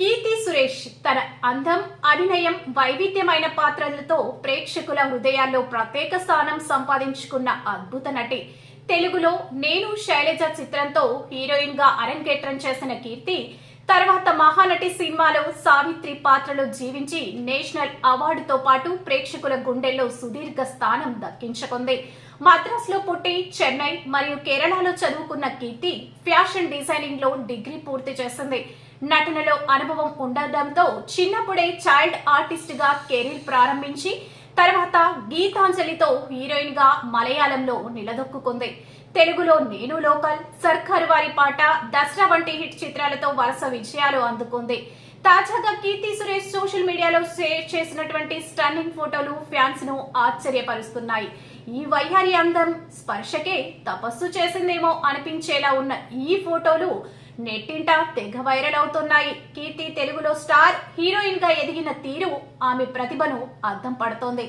కీర్తి సురేష్ తన అందం, అభినయం, వైవిధ్యమైన పాత్రలతో ప్రేక్షకుల హృదయాల్లో ప్రత్యేక స్థానం సంపాదించుకున్న అద్భుత నటి. తెలుగులో నేను శైలజ చిత్రంతో హీరోయిన్ గా అరంగేట్రం చేసిన కీర్తి తర్వాత మహానటి సినిమాలో సావిత్రి పాత్రలో జీవించి నేషనల్ అవార్డుతో పాటు ప్రేక్షకుల గుండెల్లో సుదీర్ఘ స్థానం దక్కించుకుంది. మద్రాసులో పుట్టి చెన్నై మరియు కేరళలో చదువుకున్న కీర్తి ఫ్యాషన్ డిజైనింగ్ లో డిగ్రీ పూర్తి చేసింది. నటనలో అనుభవం ఉండడంతో చిన్నప్పుడే చైల్డ్ ఆర్టిస్ట్ గా కెరీర్ ప్రారంభించి తర్వాత గీతాంజలితో హీరోయిన్ గా మలయాళంలో నిలదొక్కుంది. తెలుగులో నేను లోకల్, సర్కారు వారి పాట, దసరా వంటి హిట్ చిత్రాలతో వరుస విజయాలు అందుకుంది. తాజాగా కీర్తి సురేష్ సోషల్ మీడియాలో షేర్ చేసినటువంటి స్టన్నింగ్ ఫోటోలు ఫ్యాన్స్ ను ఆశ్చర్యపరుస్తున్నాయి. ఈ వయ్యారి అందం స్పర్శకే తపస్సు చేసిందేమో అనిపించేలా ఉన్న ఈ ఫోటోలు నెట్టింట తెగ వైరల్ అవుతున్నాయి. కీర్తి తెలుగులో స్టార్ హీరోయిన్ గా ఎదిగిన తీరు ఆమె ప్రతిభను అద్దం పడుతోంది.